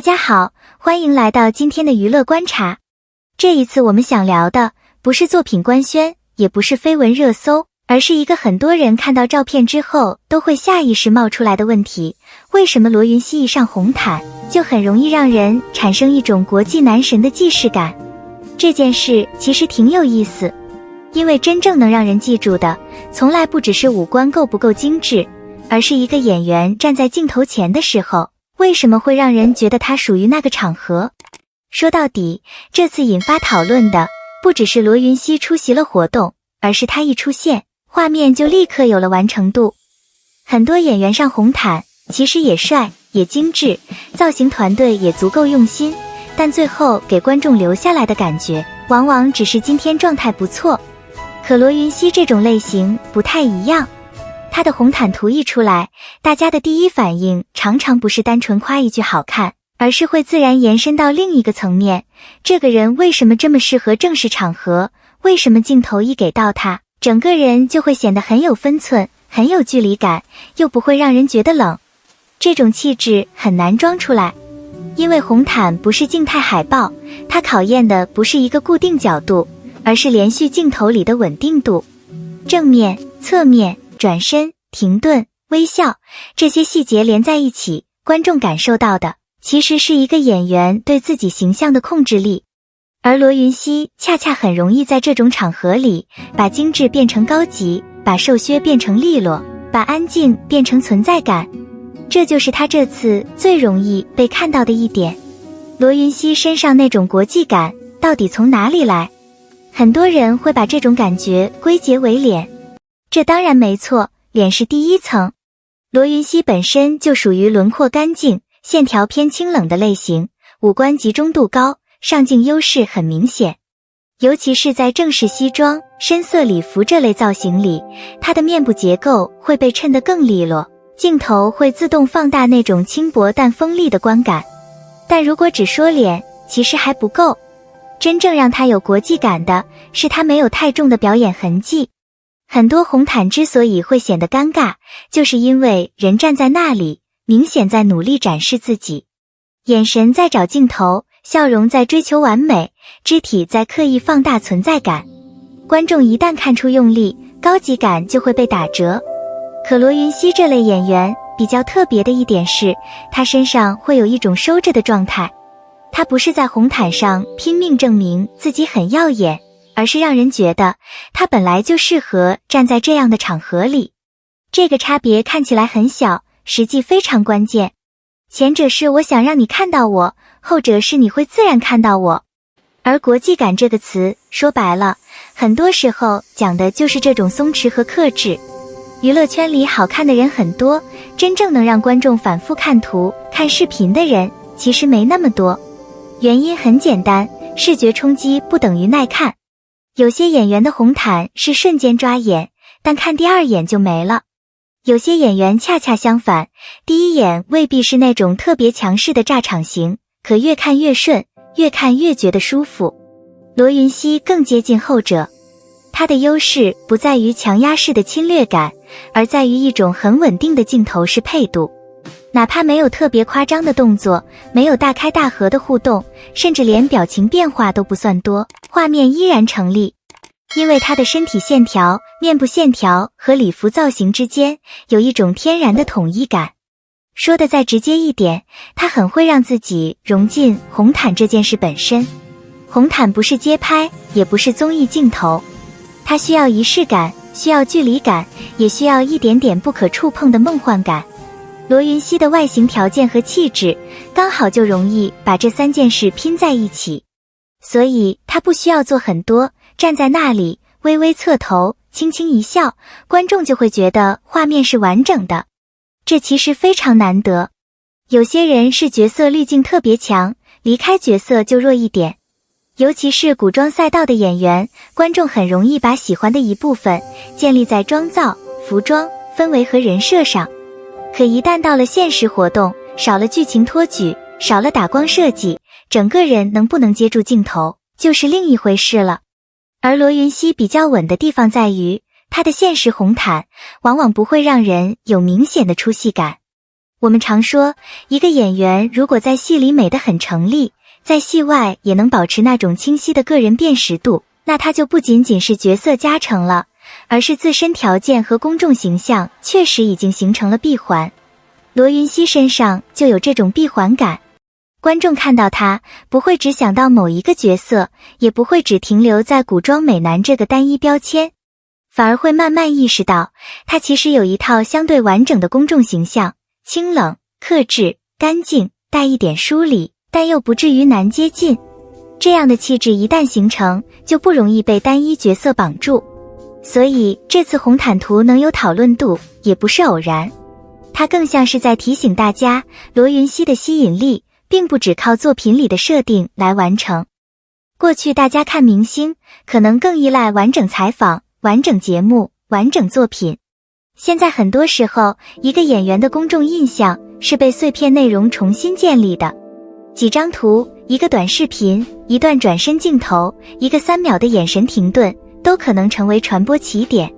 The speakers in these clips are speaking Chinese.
家好，欢迎来到今天的娱乐观察。这一次我们想聊的不是作品官宣，也不是绯闻热搜，而是一个很多人看到照片之后都会下意识冒出来的问题：为什么罗云熙一上红毯就很容易让人产生一种国际男神的既视感？这件事其实挺有意思，因为真正能让人记住的从来不只是五官够不够精致，而是一个演员站在镜头前的时候为什么会让人觉得他属于那个场合。说到底，这次引发讨论的不只是罗云熙出席了活动，而是他一出现，画面就立刻有了完成度。很多演员上红毯其实也帅也精致，造型团队也足够用心，但最后给观众留下来的感觉往往只是今天状态不错。可罗云熙这种类型不太一样，他的红毯图一出来，大家的第一反应常常不是单纯夸一句好看，而是会自然延伸到另一个层面。这个人为什么这么适合正式场合？为什么镜头一给到他，整个人就会显得很有分寸，很有距离感，又不会让人觉得冷？这种气质很难装出来，因为红毯不是静态海报，它考验的不是一个固定角度，而是连续镜头里的稳定度。正面、侧面、转身、停顿、微笑，这些细节连在一起，观众感受到的其实是一个演员对自己形象的控制力。而罗云熙恰恰很容易在这种场合里把精致变成高级，把瘦削变成利落，把安静变成存在感。这就是他这次最容易被看到的一点。罗云熙身上那种国际感到底从哪里来？很多人会把这种感觉归结为脸。这当然没错，脸是第一层。罗云熙本身就属于轮廓干净、线条偏清冷的类型，五官集中度高，上镜优势很明显。尤其是在正式西装、深色礼服这类造型里，他的面部结构会被衬得更利落，镜头会自动放大那种轻薄但锋利的观感。但如果只说脸，其实还不够。真正让他有国际感的是他没有太重的表演痕迹。很多红毯之所以会显得尴尬，就是因为人站在那里，明显在努力展示自己，眼神在找镜头，笑容在追求完美，肢体在刻意放大存在感。观众一旦看出用力，高级感就会被打折。可罗云熙这类演员比较特别的一点是，他身上会有一种收着的状态。他不是在红毯上拼命证明自己很耀眼，而是让人觉得他本来就适合站在这样的场合里。这个差别看起来很小，实际非常关键。前者是我想让你看到我，后者是你会自然看到我。而国际感这个词，说白了，很多时候讲的就是这种松弛和克制。娱乐圈里好看的人很多，真正能让观众反复看图、看视频的人其实没那么多。原因很简单，视觉冲击不等于耐看。有些演员的红毯是瞬间抓眼，但看第二眼就没了。有些演员恰恰相反，第一眼未必是那种特别强势的炸场型，可越看越顺，越看越觉得舒服。罗云熙更接近后者，他的优势不在于强压式的侵略感，而在于一种很稳定的镜头式配度。哪怕没有特别夸张的动作，没有大开大合的互动，甚至连表情变化都不算多，画面依然成立。因为他的身体线条、面部线条和礼服造型之间有一种天然的统一感。说的再直接一点，他很会让自己融进红毯这件事本身。红毯不是街拍，也不是综艺镜头，它需要仪式感，需要距离感，也需要一点点不可触碰的梦幻感。罗云熙的外形条件和气质刚好就容易把这三件事拼在一起，所以他不需要做很多，站在那里微微侧头，轻轻一笑，观众就会觉得画面是完整的。这其实非常难得。有些人是角色滤镜特别强，离开角色就弱一点。尤其是古装赛道的演员，观众很容易把喜欢的一部分建立在妆造、服装、氛围和人设上。可一旦到了现实活动，少了剧情托举，少了打光设计，整个人能不能接住镜头，就是另一回事了。而罗云熙比较稳的地方在于，他的现实红毯往往不会让人有明显的出戏感。我们常说，一个演员如果在戏里美得很成立，在戏外也能保持那种清晰的个人辨识度，那他就不仅仅是角色加成了，而是自身条件和公众形象确实已经形成了闭环。罗云熙身上就有这种闭环感，观众看到他不会只想到某一个角色，也不会只停留在古装美男这个单一标签，反而会慢慢意识到他其实有一套相对完整的公众形象，清冷、克制、干净，带一点疏离，但又不至于难接近。这样的气质一旦形成，就不容易被单一角色绑住。所以这次红毯图能有讨论度，也不是偶然。它更像是在提醒大家，罗云熙的吸引力并不只靠作品里的设定来完成。过去大家看明星，可能更依赖完整采访、完整节目、完整作品。现在很多时候，一个演员的公众印象是被碎片内容重新建立的。几张图，一个短视频，一段转身镜头，一个3秒的眼神停顿，都可能成为传播起点。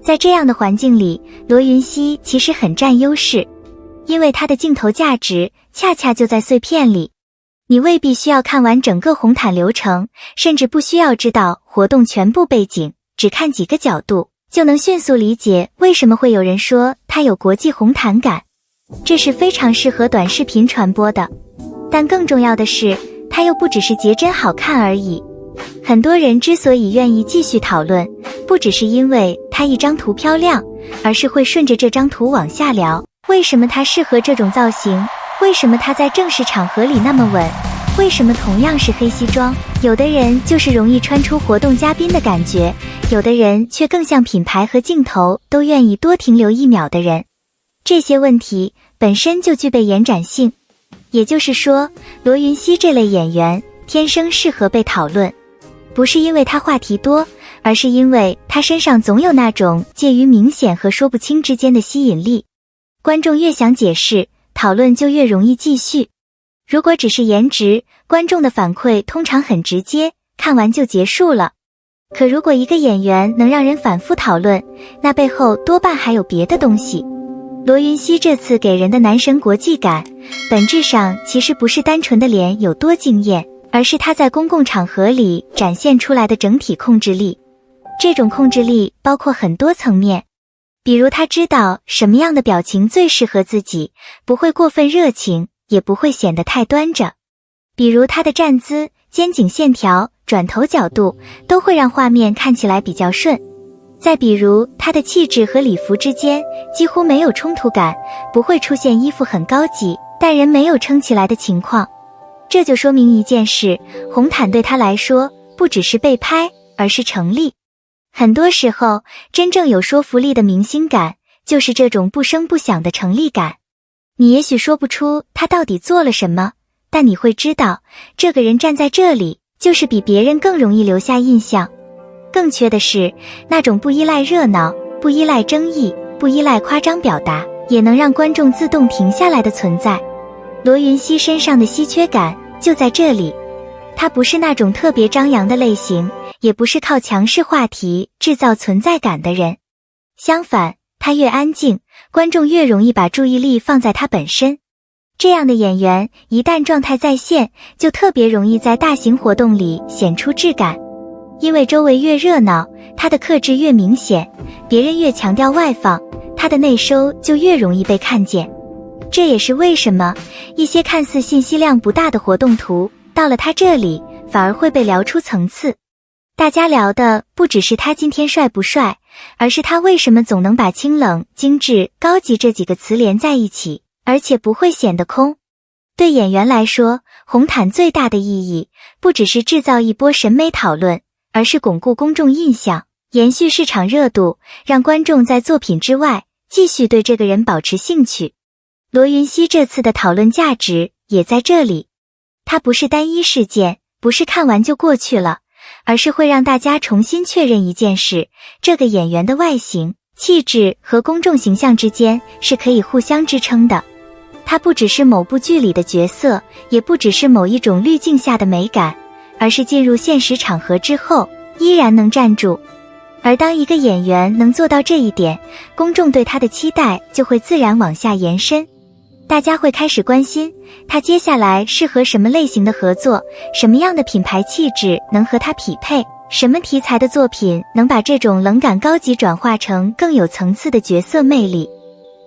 在这样的环境里，罗云熙其实很占优势，因为他的镜头价值恰恰就在碎片里。你未必需要看完整个红毯流程，甚至不需要知道活动全部背景，只看几个角度，就能迅速理解为什么会有人说他有国际红毯感。这是非常适合短视频传播的。但更重要的是，它又不只是截真好看而已。很多人之所以愿意继续讨论，不只是因为它一张图漂亮，而是会顺着这张图往下聊，为什么它适合这种造型，为什么它在正式场合里那么稳，为什么同样是黑西装，有的人就是容易穿出活动嘉宾的感觉，有的人却更像品牌和镜头都愿意多停留1秒的人。这些问题本身就具备延展性，也就是说，罗云熙这类演员天生适合被讨论，不是因为他话题多，而是因为他身上总有那种介于明显和说不清之间的吸引力。观众越想解释，讨论就越容易继续。如果只是颜值，观众的反馈通常很直接，看完就结束了。可如果一个演员能让人反复讨论，那背后多半还有别的东西。罗云熙这次给人的男神国际感，本质上其实不是单纯的脸有多惊艳，而是他在公共场合里展现出来的整体控制力。这种控制力包括很多层面，比如他知道什么样的表情最适合自己，不会过分热情，也不会显得太端着。比如他的站姿、肩颈线条、转头角度，都会让画面看起来比较顺。再比如他的气质和礼服之间几乎没有冲突感，不会出现衣服很高级但人没有撑起来的情况。这就说明一件事，红毯对他来说不只是被拍，而是成立。很多时候，真正有说服力的明星感，就是这种不声不响的成立感。你也许说不出他到底做了什么，但你会知道，这个人站在这里，就是比别人更容易留下印象。更缺的是那种不依赖热闹、不依赖争议、不依赖夸张表达，也能让观众自动停下来的存在。罗云熙身上的稀缺感就在这里，他不是那种特别张扬的类型，也不是靠强势话题制造存在感的人。相反，他越安静，观众越容易把注意力放在他本身。这样的演员一旦状态在线，就特别容易在大型活动里显出质感。因为周围越热闹，他的克制越明显，别人越强调外放，他的内收就越容易被看见。这也是为什么一些看似信息量不大的活动图，到了他这里反而会被聊出层次。大家聊的不只是他今天帅不帅，而是他为什么总能把清冷、精致、高级这几个词连在一起，而且不会显得空。对演员来说，红毯最大的意义不只是制造一波审美讨论，而是巩固公众印象，延续市场热度，让观众在作品之外继续对这个人保持兴趣。罗云熙这次的讨论价值也在这里，它不是单一事件，不是看完就过去了，而是会让大家重新确认一件事，这个演员的外形、气质和公众形象之间是可以互相支撑的。他不只是某部剧里的角色，也不只是某一种滤镜下的美感，而是进入现实场合之后依然能站住。而当一个演员能做到这一点，公众对他的期待就会自然往下延伸。大家会开始关心他接下来适合什么类型的合作，什么样的品牌气质能和他匹配，什么题材的作品能把这种冷感高级转化成更有层次的角色魅力。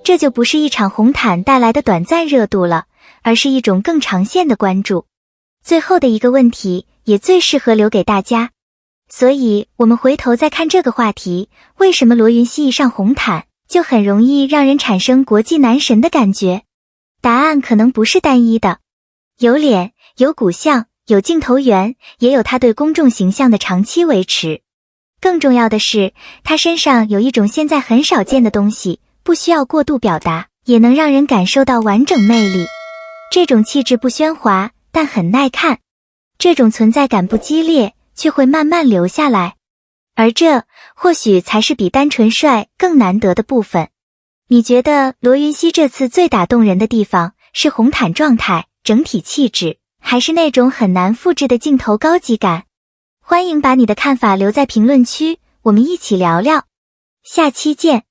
这就不是一场红毯带来的短暂热度了，而是一种更长线的关注。最后的一个问题也最适合留给大家，所以我们回头再看这个话题，为什么罗云熙一上红毯就很容易让人产生国际男神的感觉？答案可能不是单一的，有脸，有骨相，有镜头缘，也有他对公众形象的长期维持。更重要的是，他身上有一种现在很少见的东西，不需要过度表达，也能让人感受到完整魅力。这种气质不喧哗，但很耐看，这种存在感不激烈，却会慢慢留下来。而这或许才是比单纯帅更难得的部分。你觉得罗云熙这次最打动人的地方是红毯状态、整体气质，还是那种很难复制的镜头高级感？欢迎把你的看法留在评论区，我们一起聊聊。下期见。